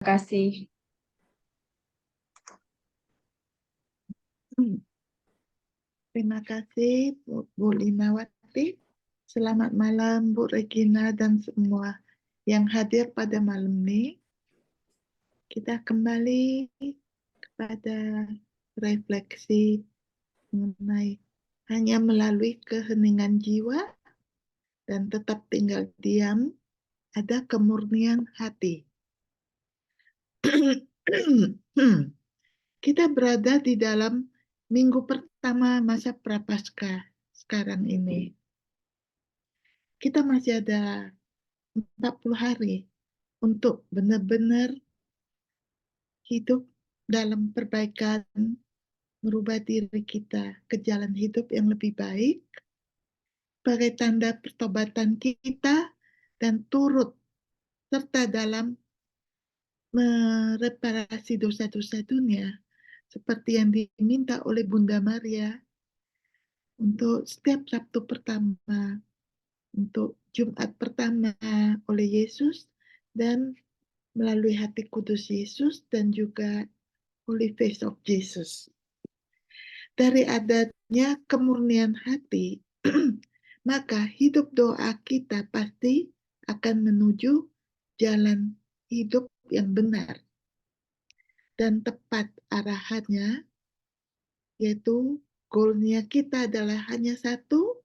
kasih. Terima kasih Bu Linawati. Selamat malam Bu Regina dan semua yang hadir pada malam ini. Kita kembali kepada refleksi mengenai hanya melalui keheningan jiwa dan tetap tinggal diam ada kemurnian hati. Kita berada di dalam minggu pertama masa Prapaskah sekarang ini. Kita masih ada 40 hari untuk benar-benar hidup dalam perbaikan, merubah diri kita ke jalan hidup yang lebih baik, sebagai tanda pertobatan kita, dan turut serta dalam mereparasi dosa-dosa dunia, seperti yang diminta oleh Bunda Maria untuk setiap Sabtu pertama, untuk Jumat pertama oleh Yesus, dan melalui hati kudus Yesus, dan juga Holy Face of Jesus. Dari adanya kemurnian hati, maka hidup doa kita pasti akan menuju jalan hidup yang benar dan tepat arahannya, yaitu goalnya kita adalah hanya satu,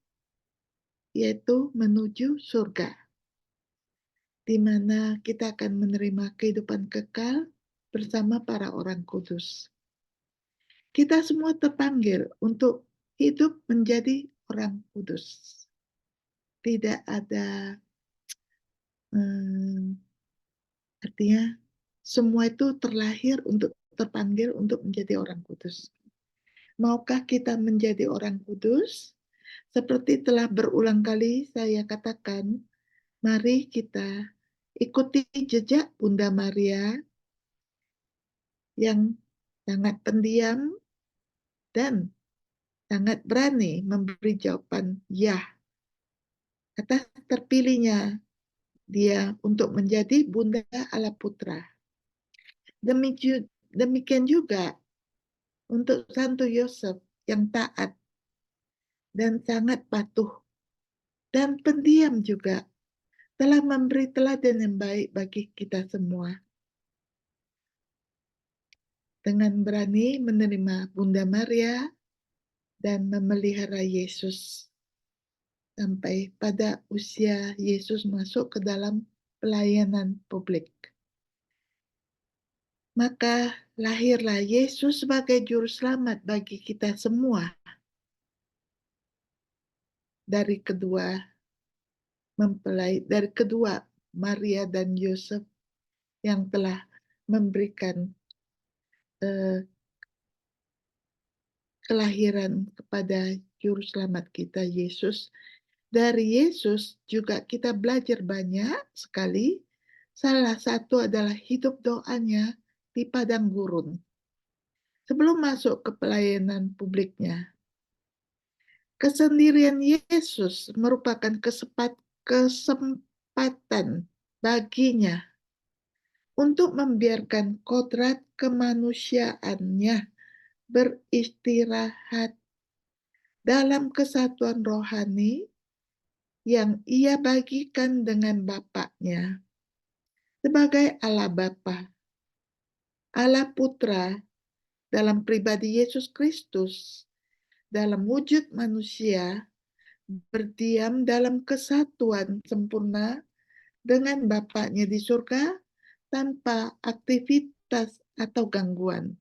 yaitu menuju surga, di mana kita akan menerima kehidupan kekal bersama para orang kudus. Kita semua terpanggil untuk hidup menjadi orang kudus. Tidak ada, artinya semua itu terlahir untuk terpanggil untuk menjadi orang kudus. Maukah kita menjadi orang kudus? Seperti telah berulang kali saya katakan, mari kita ikuti jejak Bunda Maria yang sangat pendiam dan sangat berani memberi jawaban ya atas terpilihnya dia untuk menjadi Bunda Allah Putra. Demikian juga untuk Santo Yosef yang taat dan sangat patuh dan pendiam juga, telah memberi teladan yang baik bagi kita semua. Dengan berani menerima Bunda Maria dan memelihara Yesus sampai pada usia Yesus masuk ke dalam pelayanan publik. Maka lahirlah Yesus sebagai juru selamat bagi kita semua. Dari kedua Maria dan Yosef yang telah memberikan kelahiran kepada juru selamat kita Yesus. Dari Yesus juga kita belajar banyak sekali. Salah satu adalah hidup doanya di padang gurun sebelum masuk ke pelayanan publiknya. Kesendirian Yesus merupakan kesempatan baginya untuk membiarkan kodrat kemanusiaannya beristirahat dalam kesatuan rohani yang ia bagikan dengan Bapa-Nya. Sebagai Allah Bapa, Allah Putra dalam pribadi Yesus Kristus, dalam wujud manusia, berdiam dalam kesatuan sempurna dengan Bapa-Nya di surga tanpa aktivitas atau gangguan.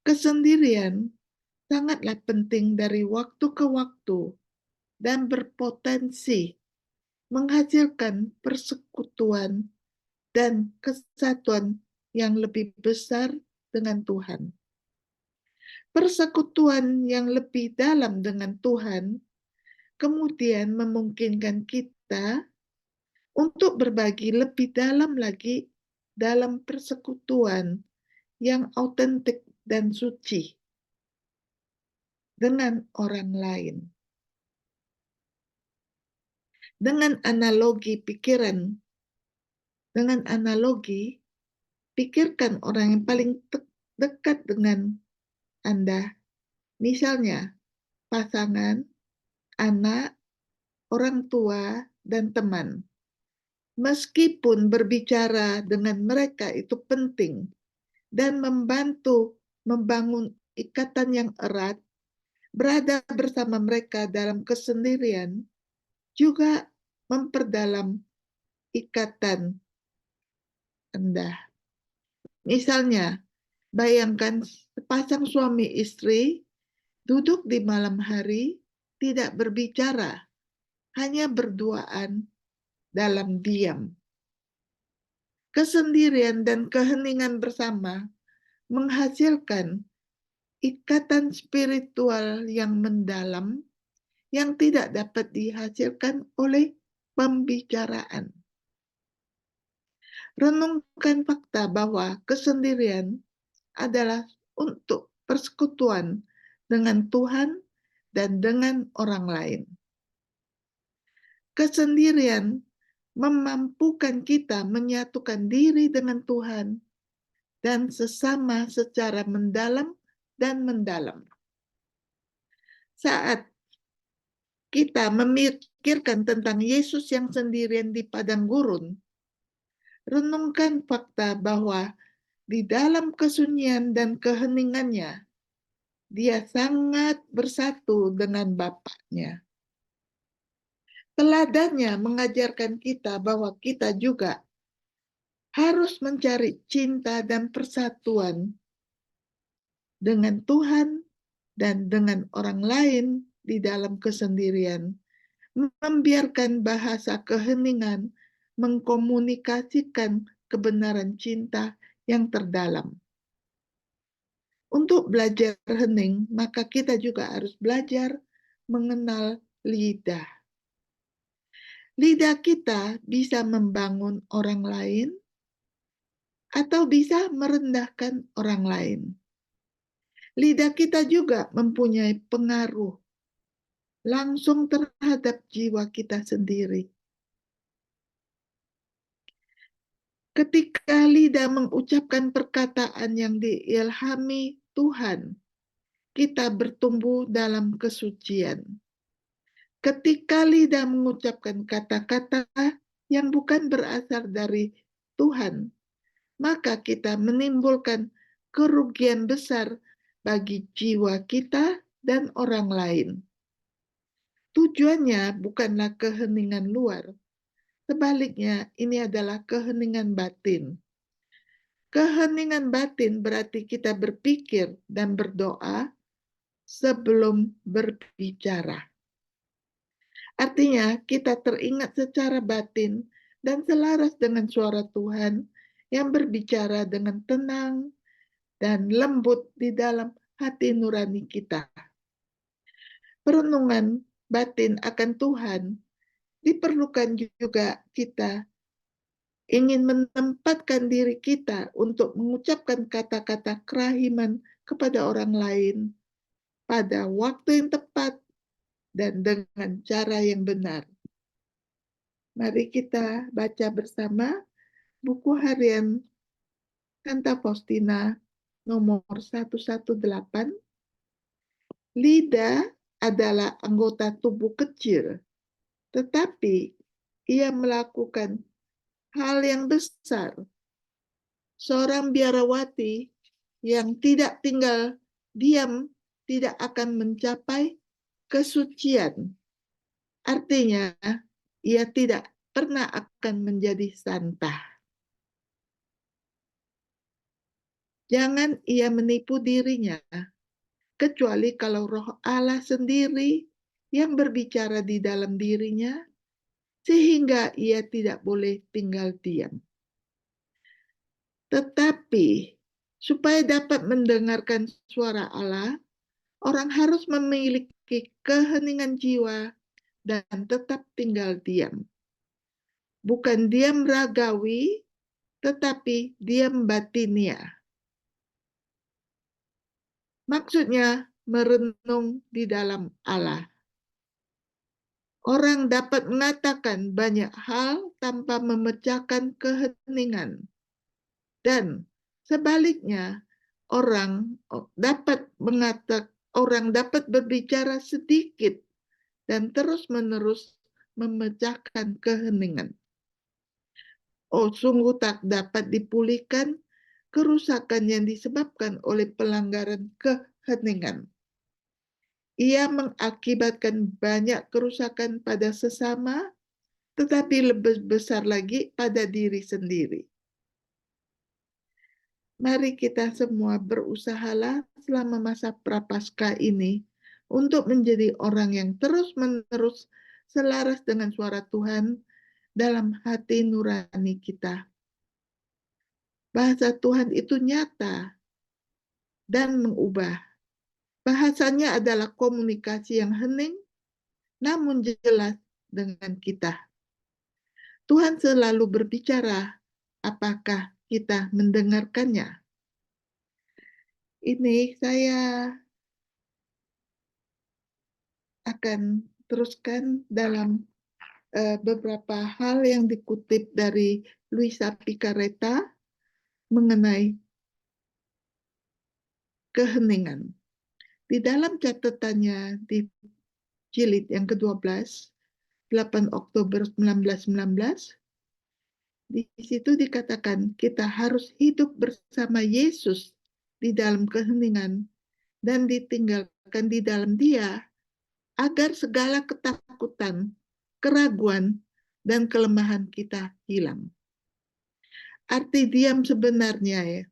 Kesendirian sangatlah penting dari waktu ke waktu dan berpotensi menghasilkan persekutuan dan kesatuan yang lebih besar dengan Tuhan. Persekutuan yang lebih dalam dengan Tuhan kemudian memungkinkan kita untuk berbagi lebih dalam lagi dalam persekutuan yang autentik dan suci dengan orang lain. Dengan analogi pikiran, dengan analogi Pikirkan orang yang paling dekat dengan Anda, misalnya pasangan, anak, orang tua, dan teman. Meskipun berbicara dengan mereka itu penting dan membantu membangun ikatan yang erat, berada bersama mereka dalam kesendirian juga memperdalam ikatan Anda. Misalnya, bayangkan sepasang suami istri duduk di malam hari, tidak berbicara, hanya berduaan dalam diam. Kesendirian dan keheningan bersama menghasilkan ikatan spiritual yang mendalam yang tidak dapat dihasilkan oleh pembicaraan. Renungkan fakta bahwa kesendirian adalah untuk persekutuan dengan Tuhan dan dengan orang lain. Kesendirian memampukan kita menyatukan diri dengan Tuhan dan sesama secara mendalam dan mendalam. Saat kita memikirkan tentang Yesus yang sendirian di padang gurun, renungkan fakta bahwa di dalam kesunyian dan keheningannya, dia sangat bersatu dengan Bapa-Nya. Teladannya mengajarkan kita bahwa kita juga harus mencari cinta dan persatuan dengan Tuhan dan dengan orang lain di dalam kesendirian, membiarkan bahasa keheningan mengkomunikasikan kebenaran cinta yang terdalam. Untuk belajar hening, maka kita juga harus belajar mengenal lidah. Lidah kita bisa membangun orang lain atau bisa merendahkan orang lain. Lidah kita juga mempunyai pengaruh langsung terhadap jiwa kita sendiri. Ketika lidah mengucapkan perkataan yang diilhami Tuhan, kita bertumbuh dalam kesucian. Ketika lidah mengucapkan kata-kata yang bukan berasal dari Tuhan, maka kita menimbulkan kerugian besar bagi jiwa kita dan orang lain. Tujuannya bukanlah keheningan luar, sebaliknya ini adalah keheningan batin. Keheningan batin berarti kita berpikir dan berdoa sebelum berbicara. Artinya kita teringat secara batin dan selaras dengan suara Tuhan yang berbicara dengan tenang dan lembut di dalam hati nurani kita. Perenungan batin akan Tuhan diperlukan juga kita ingin menempatkan diri kita untuk mengucapkan kata-kata kerahiman kepada orang lain pada waktu yang tepat dan dengan cara yang benar. Mari kita baca bersama buku harian Santa Faustina nomor 118. Lidah adalah anggota tubuh kecil, tetapi ia melakukan hal yang besar. Seorang biarawati yang tidak tinggal diam tidak akan mencapai kesucian. Artinya, ia tidak pernah akan menjadi santa. Jangan ia menipu dirinya, kecuali kalau Roh Allah sendiri yang berbicara di dalam dirinya, sehingga ia tidak boleh tinggal diam. Tetapi, supaya dapat mendengarkan suara Allah, orang harus memiliki keheningan jiwa dan tetap tinggal diam. Bukan diam ragawi, tetapi diam batinia. Maksudnya merenung di dalam Allah. Orang dapat mengatakan banyak hal tanpa memecahkan keheningan. Dan sebaliknya, orang dapat berbicara sedikit dan terus-menerus memecahkan keheningan. Oh, sungguh tak dapat dipulihkan kerusakan yang disebabkan oleh pelanggaran keheningan. Ia mengakibatkan banyak kerusakan pada sesama, tetapi lebih besar lagi pada diri sendiri. Mari kita semua berusahalah selama masa Prapaskah ini untuk menjadi orang yang terus-menerus selaras dengan suara Tuhan dalam hati nurani kita. Bahasa Tuhan itu nyata dan mengubah. Bahasanya adalah komunikasi yang hening, namun jelas dengan kita. Tuhan selalu berbicara, apakah kita mendengarkannya? Ini saya akan teruskan dalam beberapa hal yang dikutip dari Luisa Picaretta mengenai keheningan. Di dalam catatannya di jilid yang ke-12, 8 Oktober 1919, di situ dikatakan kita harus hidup bersama Yesus di dalam keheningan dan ditinggalkan di dalam Dia agar segala ketakutan, keraguan, dan kelemahan kita hilang. Arti diam sebenarnya ya,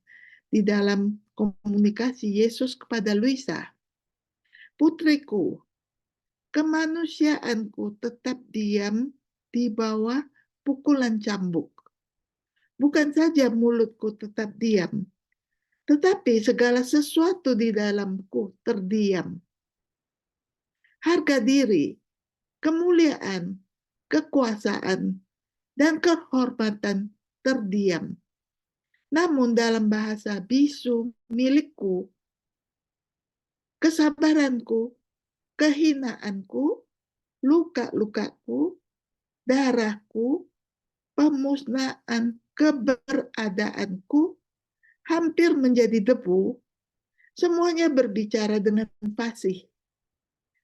di dalam komunikasi Yesus kepada Luisa, putriku, kemanusiaanku tetap diam di bawah pukulan cambuk. Bukan saja mulutku tetap diam, tetapi segala sesuatu di dalamku terdiam. Harga diri, kemuliaan, kekuasaan, dan kehormatan terdiam. Namun dalam bahasa bisu milikku, kesabaranku, kehinaanku, luka-lukaku, darahku, pemusnahan keberadaanku hampir menjadi debu, semuanya berbicara dengan fasih.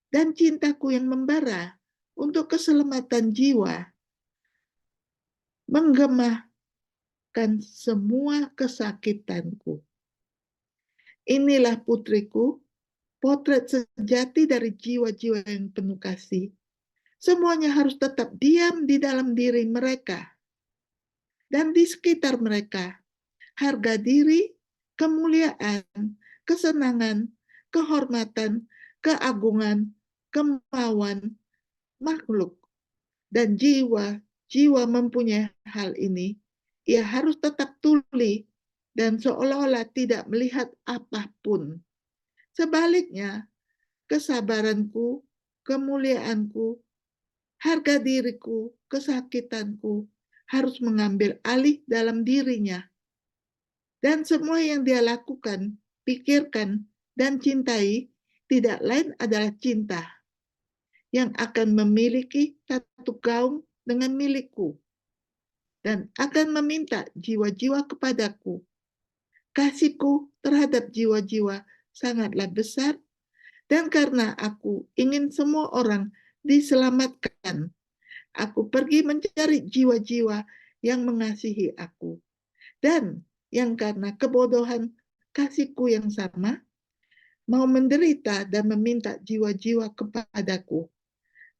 Dan cintaku yang membara untuk keselamatan jiwa menggemahkan semua kesakitanku. Inilah putriku, potret sejati dari jiwa-jiwa yang penuh kasih. Semuanya harus tetap diam di dalam diri mereka dan di sekitar mereka. Harga diri, kemuliaan, kesenangan, kehormatan, keagungan, kemauan, makhluk, dan jiwa mempunyai hal ini, ia harus tetap tuli dan seolah-olah tidak melihat apapun. Sebaliknya, kesabaranku, kemuliaanku, harga diriku, kesakitanku harus mengambil alih dalam dirinya. Dan semua yang dia lakukan, pikirkan, dan cintai tidak lain adalah cinta yang akan memiliki satu gaung dengan milikku dan akan meminta jiwa-jiwa kepadaku. Kasihku terhadap jiwa-jiwa sangatlah besar, dan karena aku ingin semua orang diselamatkan, aku pergi mencari jiwa-jiwa yang mengasihi aku. Dan yang karena kebodohan kasihku yang sama, mau menderita dan meminta jiwa-jiwa kepadaku.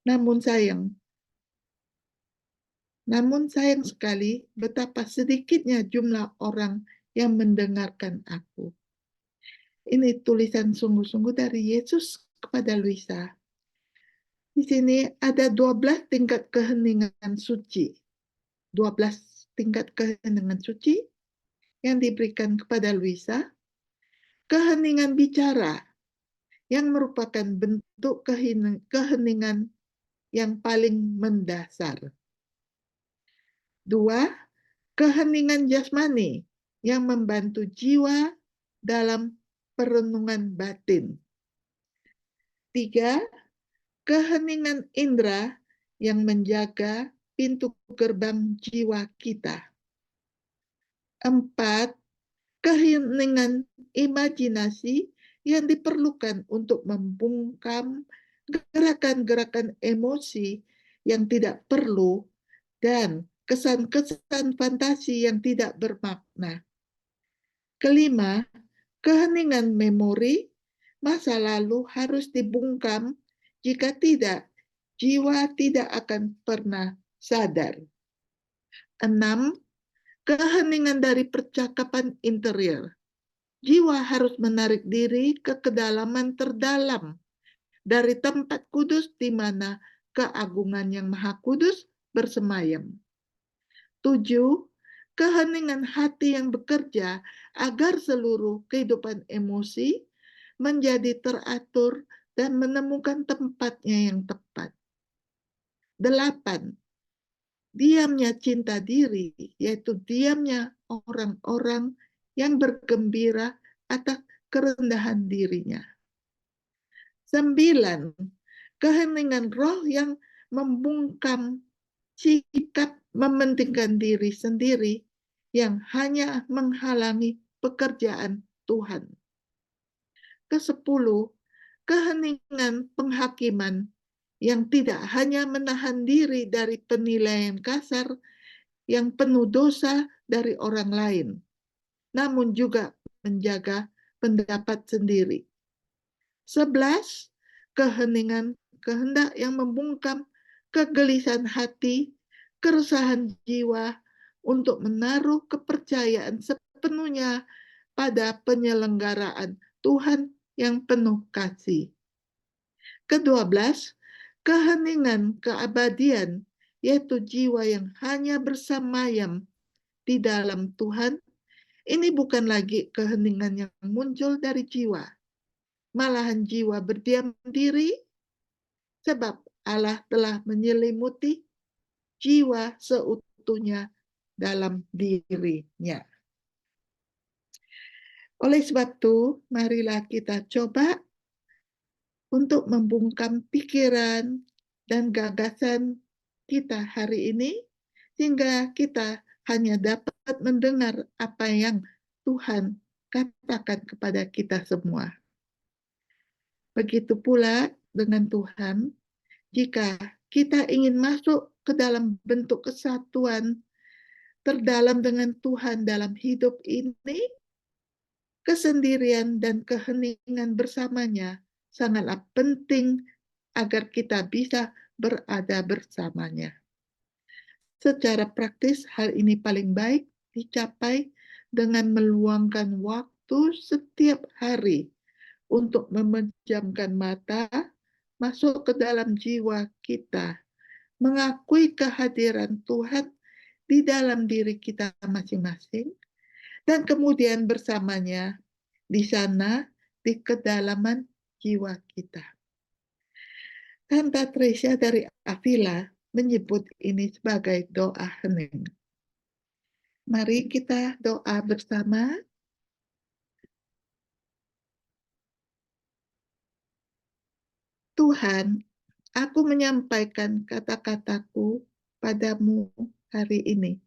Namun sayang sekali betapa sedikitnya jumlah orang yang mendengarkan aku. Ini tulisan sungguh-sungguh dari Yesus kepada Luisa. Di sini ada 12 tingkat keheningan suci. 12 tingkat keheningan suci yang diberikan kepada Luisa. Keheningan bicara yang merupakan bentuk keheningan yang paling mendasar. 2, keheningan jasmani yang membantu jiwa dalam perenungan batin. 3, keheningan indera yang menjaga pintu gerbang jiwa kita. 4. Keheningan imajinasi yang diperlukan untuk membungkam gerakan-gerakan emosi yang tidak perlu dan kesan-kesan fantasi yang tidak bermakna. Kelima, keheningan memori masa lalu harus dibungkam, jika tidak, jiwa tidak akan pernah sadar. 6. Keheningan dari percakapan interior. Jiwa harus menarik diri ke kedalaman terdalam dari tempat kudus di mana keagungan yang maha kudus bersemayam. 7. Keheningan hati yang bekerja agar seluruh kehidupan emosi menjadi teratur dan menemukan tempatnya yang tepat. 8. Diamnya cinta diri, yaitu diamnya orang-orang yang bergembira atas kerendahan dirinya. 9. Keheningan roh yang membungkam sikap mementingkan diri sendiri yang hanya menghalangi pekerjaan Tuhan. Ke-10, keheningan penghakiman yang tidak hanya menahan diri dari penilaian kasar yang penuh dosa dari orang lain, namun juga menjaga pendapat sendiri. 11, keheningan kehendak yang membungkam kegelisahan hati, keresahan jiwa untuk menaruh kepercayaan sepenuhnya pada penyelenggaraan Tuhan yang penuh kasih. Ke-12, keheningan keabadian, yaitu jiwa yang hanya bersemayam di dalam Tuhan. Ini bukan lagi keheningan yang muncul dari jiwa, malahan jiwa berdiam diri, sebab Allah telah menyelimuti jiwa seutuhnya dalam dirinya. Oleh sebab itu, marilah kita coba untuk membungkam pikiran dan gagasan kita hari ini, sehingga kita hanya dapat mendengar apa yang Tuhan katakan kepada kita semua. Begitu pula dengan Tuhan, jika kita ingin masuk ke dalam bentuk kesatuan terdalam dengan Tuhan dalam hidup ini, kesendirian dan keheningan bersamanya sangatlah penting agar kita bisa berada bersamanya. Secara praktis, hal ini paling baik dicapai dengan meluangkan waktu setiap hari untuk memejamkan mata, masuk ke dalam jiwa kita, mengakui kehadiran Tuhan di dalam diri kita masing-masing, dan kemudian bersamanya di sana, di kedalaman jiwa kita. Tante Tresia dari Avila menyebut ini sebagai doa hening. Mari kita doa bersama. Tuhan, aku menyampaikan kata-kataku padamu hari ini.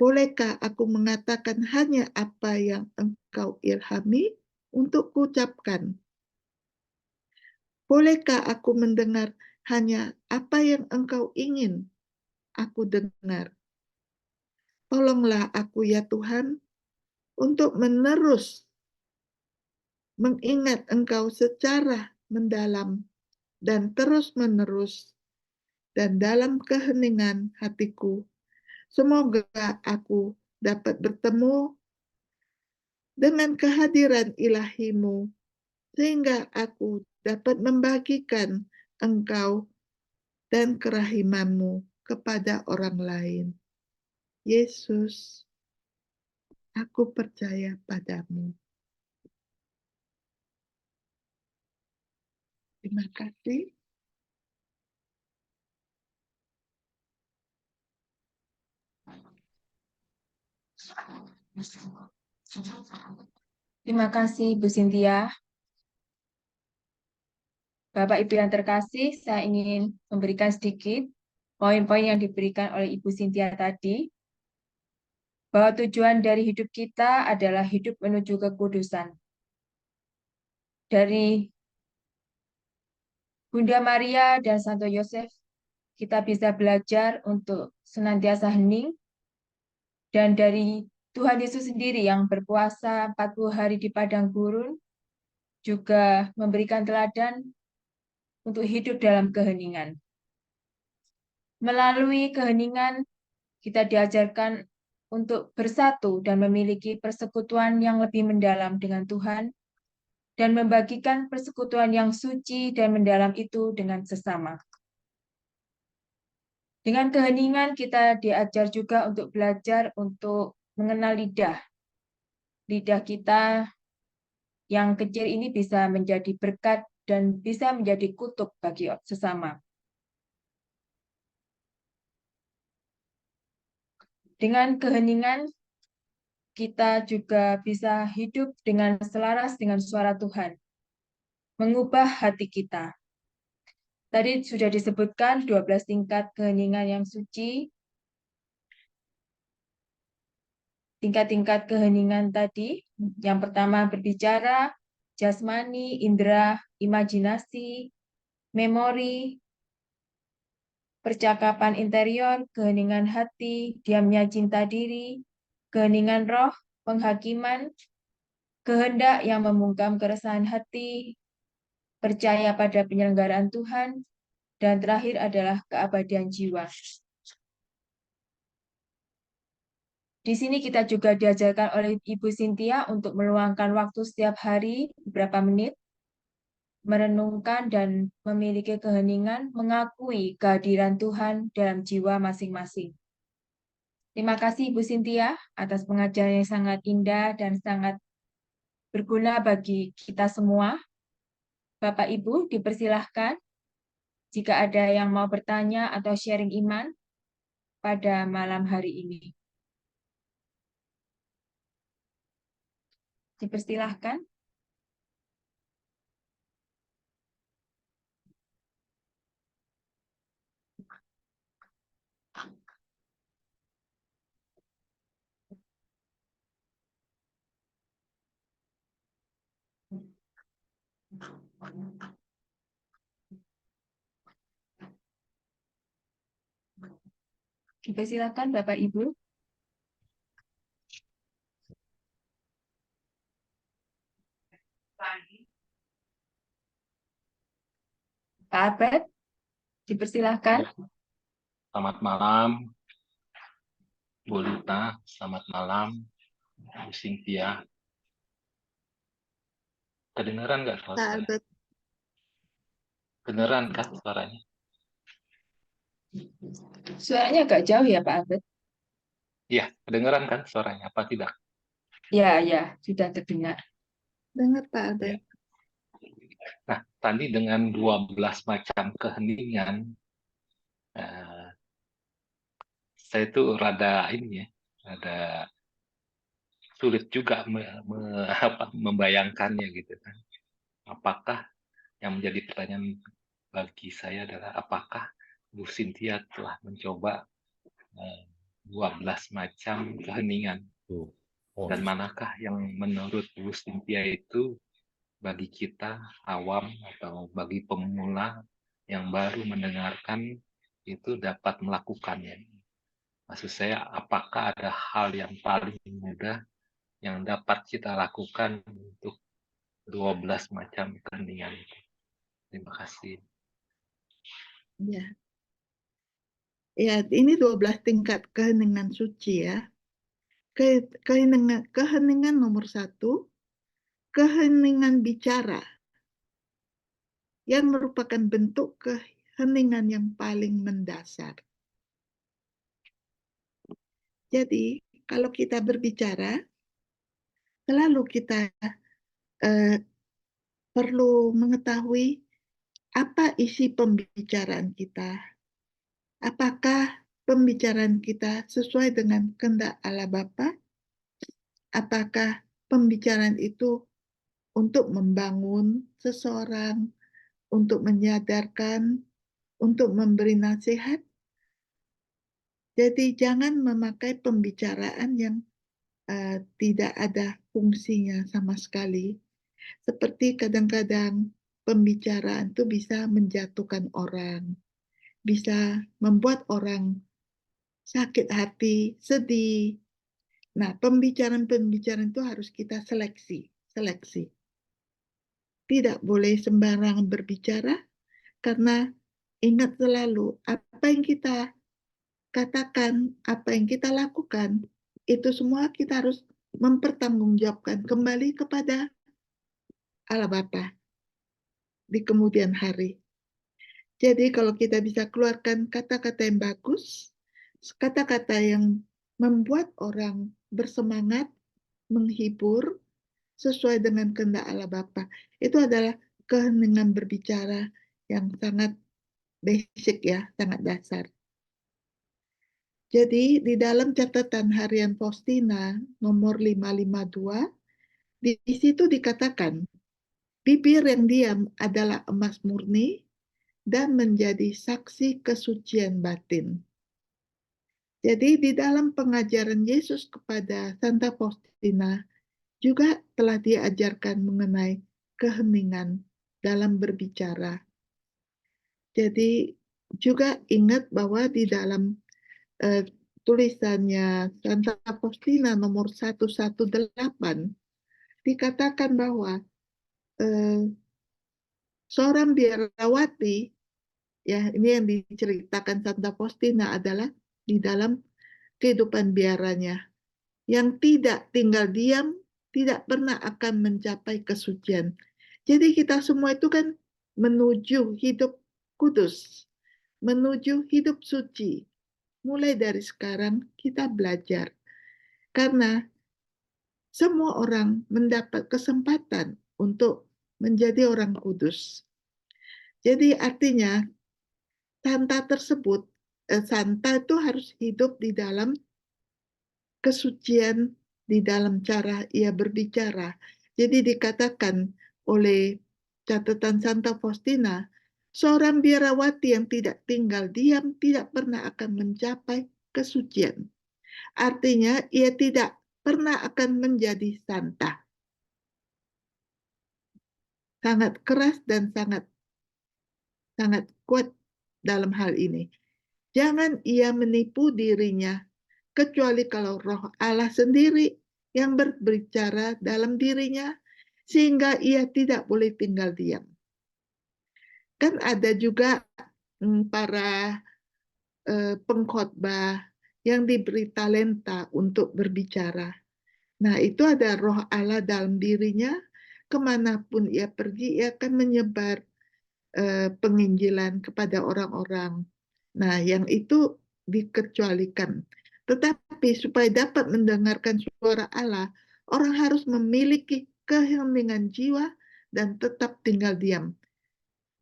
Bolehkah aku mengatakan hanya apa yang Engkau ilhami untuk kuucapkan? Bolehkah aku mendengar hanya apa yang Engkau ingin aku dengar? Tolonglah aku ya Tuhan, untuk menerus mengingat Engkau secara mendalam dan terus-menerus, dan dalam keheningan hatiku, semoga aku dapat bertemu dengan kehadiran ilahi-Mu, sehingga aku dapat membagikan Engkau dan kerahiman-Mu kepada orang lain. Yesus, aku percaya padamu. Terima kasih. Terima kasih, Bu Cynthia. Bapak Ibu yang terkasih, saya ingin memberikan sedikit poin-poin yang diberikan oleh Ibu Cynthia tadi. bahwa tujuan dari hidup kita adalah hidup menuju kekudusan. Dari Bunda Maria dan Santo Yosef, kita bisa belajar untuk senantiasa hening, dan dari Tuhan Yesus sendiri yang berpuasa 40 hari di padang gurun, juga memberikan teladan untuk hidup dalam keheningan. Melalui keheningan, kita diajarkan untuk bersatu dan memiliki persekutuan yang lebih mendalam dengan Tuhan, dan membagikan persekutuan yang suci dan mendalam itu dengan sesama. Dengan keheningan, kita diajar juga untuk belajar untuk mengenal lidah. Lidah kita yang kecil ini bisa menjadi berkat dan bisa menjadi kutuk bagi sesama. Dengan keheningan, kita juga bisa hidup dengan selaras dengan suara Tuhan, mengubah hati kita. Tadi sudah disebutkan 12 tingkat keheningan yang suci. Tingkat-tingkat keheningan tadi, yang pertama berbicara, jasmani, indera, imajinasi, memori, percakapan interior, keheningan hati, diamnya cinta diri, keheningan roh, penghakiman, kehendak yang membungkam keresahan hati, percaya pada penyelenggaraan Tuhan, dan terakhir adalah keabadian jiwa. Di sini kita juga diajarkan oleh Ibu Cynthia untuk meluangkan waktu setiap hari beberapa menit, merenungkan dan memiliki keheningan, mengakui kehadiran Tuhan dalam jiwa masing-masing. Terima kasih Ibu Cynthia atas pengajaran yang sangat indah dan sangat berguna bagi kita semua. Bapak Ibu dipersilahkan jika ada yang mau bertanya atau sharing iman pada malam hari ini. Dipersilahkan. Dipersilahkan Bapak Ibu. Pak Albert, dipersilahkan. Ya, selamat malam, Bu Lita. Selamat malam, Bu Cynthia. Kedengeran nggak suara Pak saya? Albert. Kedengeran kan suaranya? Suaranya agak jauh ya Pak Albert. Iya, kedengeran kan suaranya? Apa tidak? Ya, ya, sudah terdengar. Dengar Pak Ya. Albert. Nah, tadi dengan 12 macam keheningan, saya itu rada ini ya, rada sulit juga membayangkannya gitu kan. Apakah yang menjadi pertanyaan bagi saya adalah apakah Bu Cynthia telah mencoba 12 macam keheningan? Dan manakah yang menurut Bu Cynthia itu bagi kita awam atau bagi pemula yang baru mendengarkan itu dapat melakukannya? Maksud saya, apakah ada hal yang paling mudah yang dapat kita lakukan untuk 12 macam keheningan itu? Terima kasih. Ya. Ya, ini 12 tingkat keheningan suci ya. Keheningan nomor 1, keheningan bicara, yang merupakan bentuk keheningan yang paling mendasar. Jadi, kalau kita berbicara, selalu kita perlu mengetahui apa isi pembicaraan kita. Apakah pembicaraan kita sesuai dengan kehendak Allah Bapa? Apakah pembicaraan itu untuk membangun seseorang, untuk menyadarkan, untuk memberi nasihat, Jadi jangan memakai pembicaraan yang tidak ada fungsinya sama sekali. Seperti kadang-kadang pembicaraan itu bisa menjatuhkan orang, bisa membuat orang sakit hati, sedih. Nah, pembicaraan-pembicaraan itu harus kita seleksi. Tidak boleh sembarangan berbicara, karena ingat selalu apa yang kita katakan, apa yang kita lakukan, itu semua kita harus mempertanggungjawabkan kembali kepada Allah Bapa di kemudian hari. Jadi kalau kita bisa keluarkan kata-kata yang bagus, kata-kata yang membuat orang bersemangat, menghibur, sesuai dengan kehendak Allah Bapa, itu adalah keheningan berbicara yang sangat basic ya, sangat dasar. Jadi di dalam catatan harian Faustina nomor 552, di situ dikatakan, bibir yang diam adalah emas murni dan menjadi saksi kesucian batin. Jadi di dalam pengajaran Yesus kepada Santa Faustina juga telah diajarkan mengenai keheningan dalam berbicara. Jadi juga ingat bahwa di dalam tulisannya Santa Faustina nomor 118 dikatakan bahwa seorang biarawati, ya ini yang diceritakan Santa Faustina adalah di dalam kehidupan biaranya, yang tidak tinggal diam, tidak pernah akan mencapai kesucian. Jadi kita semua itu kan menuju hidup kudus, menuju hidup suci. Mulai dari sekarang kita belajar. Karena semua orang mendapat kesempatan untuk menjadi orang kudus. Jadi artinya Santa itu harus hidup di dalam kesucian, di dalam cara ia berbicara. Jadi dikatakan oleh catatan Santa Faustina, seorang biarawati yang tidak tinggal diam tidak pernah akan mencapai kesucian. Artinya ia tidak pernah akan menjadi santa. Sangat keras dan sangat kuat dalam hal ini. Jangan ia menipu dirinya, kecuali kalau Roh Allah sendiri yang berbicara dalam dirinya, sehingga ia tidak boleh tinggal diam. Kan ada juga para pengkhotbah yang diberi talenta untuk berbicara. Nah, itu ada Roh Allah dalam dirinya, kemanapun ia pergi, ia akan menyebar penginjilan kepada orang-orang. Nah, yang itu dikecualikan. Tetapi supaya dapat mendengarkan suara Allah, orang harus memiliki keheningan jiwa dan tetap tinggal diam.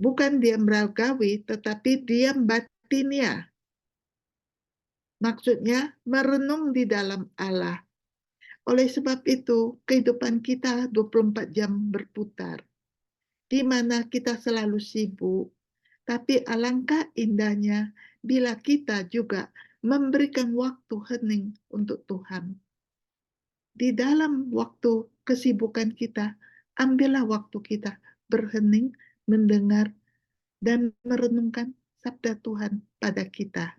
Bukan diam ragawi, tetapi diam batinnya. Maksudnya merenung di dalam Allah. Oleh sebab itu, kehidupan kita 24 jam berputar, di mana kita selalu sibuk. Tapi alangkah indahnya bila kita juga memberikan waktu hening untuk Tuhan. Di dalam waktu kesibukan kita, ambillah waktu kita berhening, mendengar, dan merenungkan sabda Tuhan pada kita.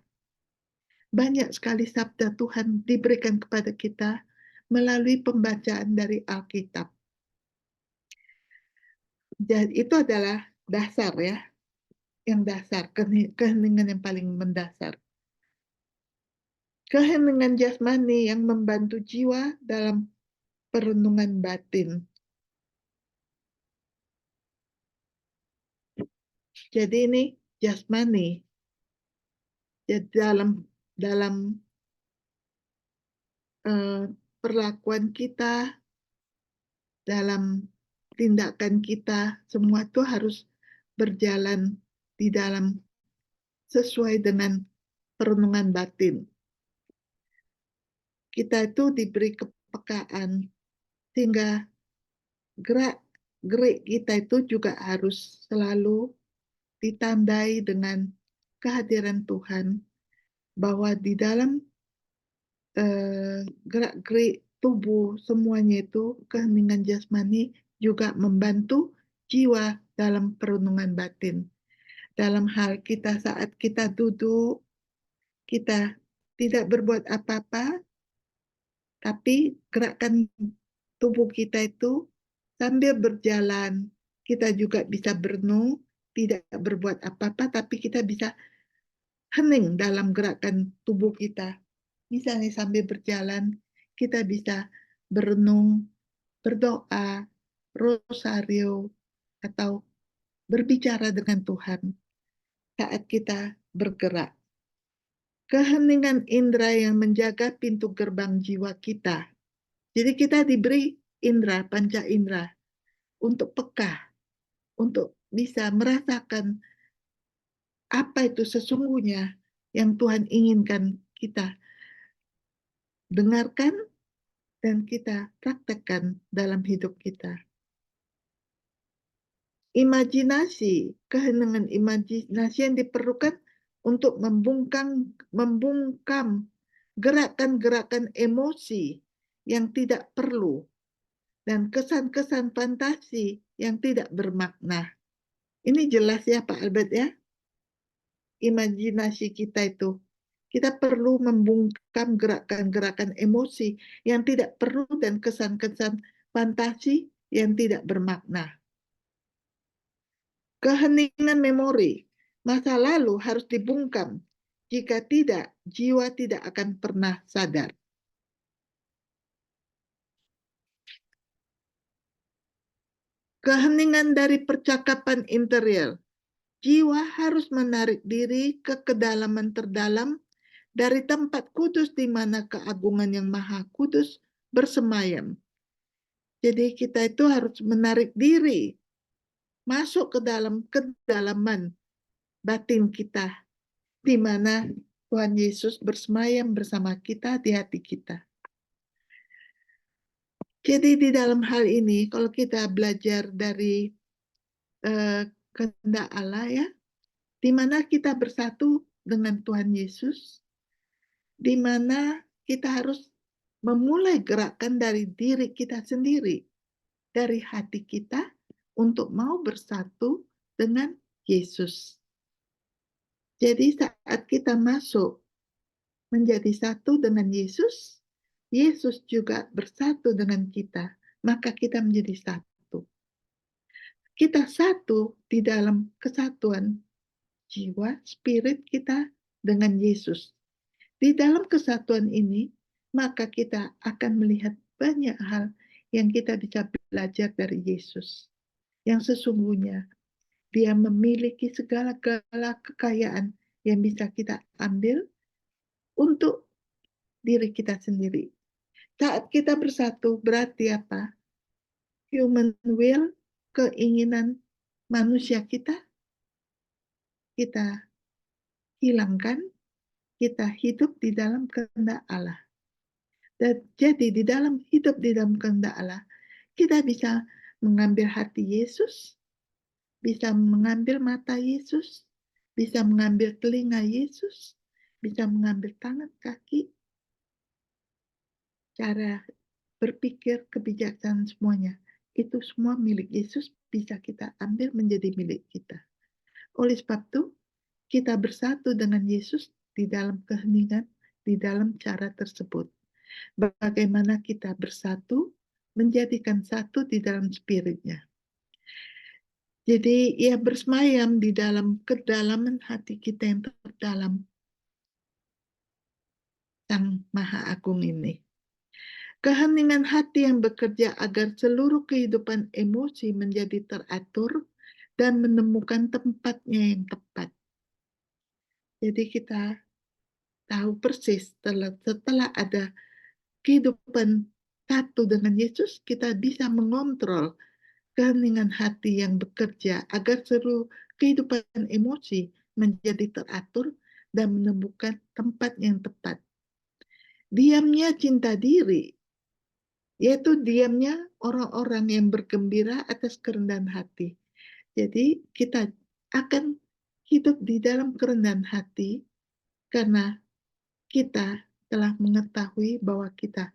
Banyak sekali sabda Tuhan diberikan kepada kita melalui pembacaan dari Alkitab. Jadi itu adalah dasar ya, yang dasar, keheningan yang paling mendasar. Keheningan jasmani yang membantu jiwa dalam perenungan batin. Jadi ini jasmani. Jadi dalam perlakuan kita, dalam tindakan kita, semua itu harus berjalan di dalam sesuai dengan perenungan batin. Kita itu diberi kepekaan, sehingga gerak-gerik kita itu juga harus selalu ditandai dengan kehadiran Tuhan, bahwa di dalam gerak-gerik tubuh semuanya itu keheningan jasmani juga membantu jiwa dalam perenungan batin. Dalam hal kita saat kita duduk, kita tidak berbuat apa-apa, tapi gerakan tubuh kita itu sambil berjalan, kita juga bisa berenung, tidak berbuat apa-apa, tapi kita bisa hening dalam gerakan tubuh kita. Misalnya sambil berjalan, kita bisa berenung, berdoa, rosario, atau berbicara dengan Tuhan saat kita bergerak. Keheningan indera yang menjaga pintu gerbang jiwa kita. Jadi kita diberi indera, panca indera, untuk peka, untuk bisa merasakan apa itu sesungguhnya yang Tuhan inginkan kita dengarkan dan kita praktekkan dalam hidup kita. Imajinasi, keheningan imajinasi yang diperlukan untuk membungkam gerakan-gerakan emosi yang tidak perlu dan kesan-kesan fantasi yang tidak bermakna. Ini jelas ya Pak Albert ya, imajinasi kita itu. Kita perlu membungkam gerakan-gerakan emosi yang tidak perlu dan kesan-kesan fantasi yang tidak bermakna. Keheningan memori, masa lalu harus dibungkam. Jika tidak, jiwa tidak akan pernah sadar. Keheningan dari percakapan interior. Jiwa harus menarik diri ke kedalaman terdalam dari tempat kudus di mana keagungan yang maha kudus bersemayam. Jadi kita itu harus menarik diri, masuk ke dalam kedalaman batin kita, di mana Tuhan Yesus bersemayam bersama kita di hati kita. Jadi di dalam hal ini, kalau kita belajar dari kehendak Allah ya, di mana kita bersatu dengan Tuhan Yesus, di mana kita harus memulai gerakan dari diri kita sendiri, dari hati kita untuk mau bersatu dengan Yesus. Jadi saat kita masuk menjadi satu dengan Yesus, Yesus juga bersatu dengan kita, maka kita menjadi satu. Kita satu di dalam kesatuan jiwa, spirit kita dengan Yesus. Di dalam kesatuan ini, maka kita akan melihat banyak hal yang kita bisa belajar dari Yesus. Yang sesungguhnya, Dia memiliki segala-gala kekayaan yang bisa kita ambil untuk diri kita sendiri. Saat kita bersatu, berarti apa? Human will, keinginan manusia kita hilangkan, kita hidup di dalam kehendak Allah. Dan jadi di dalam hidup di dalam kehendak Allah, kita bisa mengambil hati Yesus, bisa mengambil mata Yesus, bisa mengambil telinga Yesus, bisa mengambil tangan kaki, cara berpikir, kebijaksanaan semuanya. Itu semua milik Yesus bisa kita ambil menjadi milik kita. Oleh sebab itu, kita bersatu dengan Yesus di dalam keheningan, di dalam cara tersebut. Bagaimana kita bersatu, menjadikan satu di dalam spiritnya. Jadi ia bersemayam di dalam kedalaman hati kita yang terdalam, Sang Maha Agung ini. Keheningan hati yang bekerja agar seluruh kehidupan emosi menjadi teratur dan menemukan tempatnya yang tepat. Jadi kita tahu persis setelah ada kehidupan satu dengan Yesus, kita bisa mengontrol keheningan hati yang bekerja agar seluruh kehidupan emosi menjadi teratur dan menemukan tempat yang tepat. Diamnya cinta diri, yaitu diamnya orang-orang yang bergembira atas kerendahan hati. Jadi kita akan hidup di dalam kerendahan hati karena kita telah mengetahui bahwa kita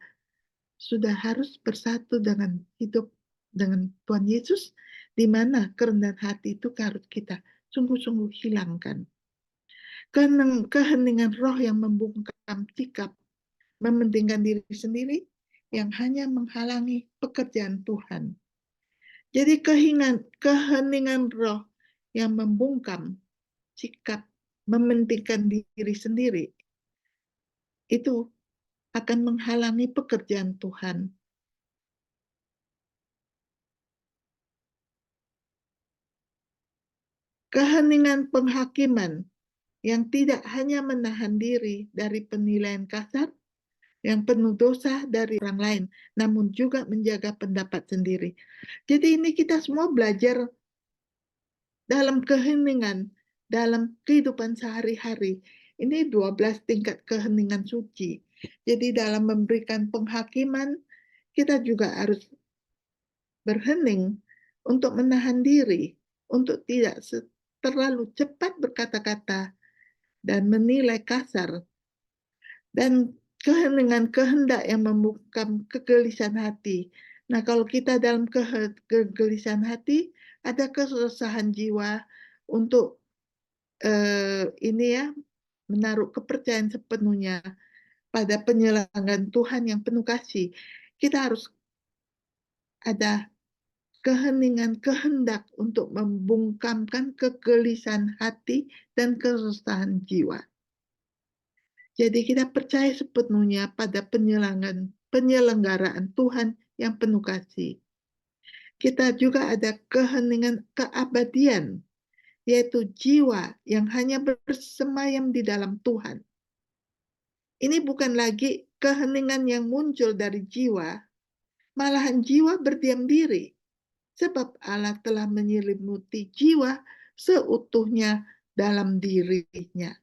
sudah harus bersatu dengan hidup dengan Tuhan Yesus, di mana kerendahan hati itu harus kita sungguh-sungguh hilangkan. Keheningan roh yang membungkam sikap, mementingkan diri sendiri, yang hanya menghalangi pekerjaan Tuhan. Jadi keheningan roh yang membungkam sikap, mementingkan diri sendiri, itu akan menghalangi pekerjaan Tuhan. Keheningan penghakiman yang tidak hanya menahan diri dari penilaian kasar yang penuh dosa dari orang lain, namun juga menjaga pendapat sendiri. Jadi ini kita semua belajar dalam keheningan, dalam kehidupan sehari-hari. Ini 12 tingkat keheningan suci. Jadi dalam memberikan penghakiman, kita juga harus berhening untuk menahan diri, untuk tidak terlalu cepat berkata-kata dan menilai kasar, dan keheningan kehendak yang membungkam kegelisahan hati. Nah, kalau kita dalam kegelisahan hati, ada kesusahan jiwa untuk menaruh kepercayaan sepenuhnya pada penyelenggaraan Tuhan yang penuh kasih. Kita harus ada keheningan kehendak untuk membungkamkan kegelisahan hati dan kesusahan jiwa. Jadi kita percaya sepenuhnya pada penyelenggaraan Tuhan yang penuh kasih. Kita juga ada keheningan keabadian, yaitu jiwa yang hanya bersemayam di dalam Tuhan. Ini bukan lagi keheningan yang muncul dari jiwa, malahan jiwa berdiam diri, sebab Allah telah menyelimuti jiwa seutuhnya dalam dirinya.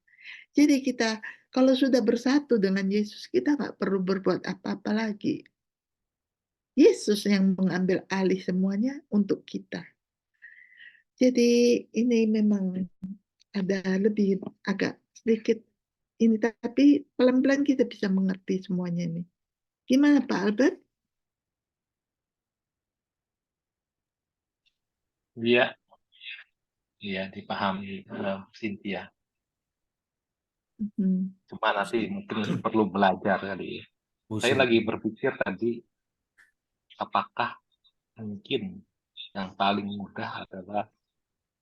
Jadi kita kalau sudah bersatu dengan Yesus, kita nggak perlu berbuat apa-apa lagi. Yesus yang mengambil alih semuanya untuk kita. Jadi ini memang ada lebih agak sedikit ini, tapi pelan-pelan kita bisa mengerti semuanya ini. Gimana Pak Albert? Iya, iya dipahami Cynthia. Cuma nanti mungkin perlu belajar kali ya. Saya lagi berpikir tadi, apakah mungkin yang paling mudah adalah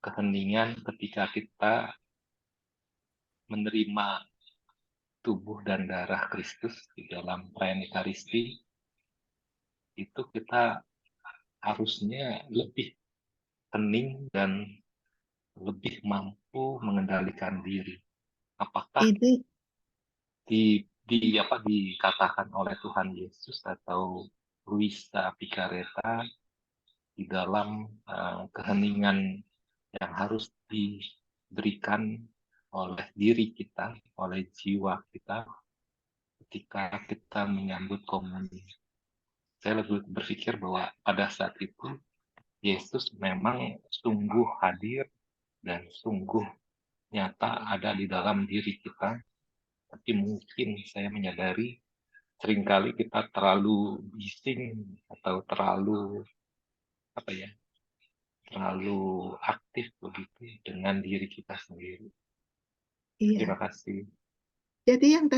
keheningan ketika kita menerima tubuh dan darah Kristus di dalam perayaan Ekaristi, itu kita harusnya lebih hening dan lebih mampu mengendalikan diri. Apakah Ini dikatakan oleh Tuhan Yesus atau Luisa Picareta di dalam keheningan yang harus diberikan oleh diri kita, oleh jiwa kita ketika kita menyambut komuni. Saya lebih berpikir bahwa pada saat itu Yesus memang sungguh hadir dan sungguh nyata ada di dalam diri kita. Tapi mungkin saya menyadari seringkali kita terlalu bising atau terlalu terlalu aktif begitu dengan diri kita sendiri. iya. Terima kasih. Jadi yang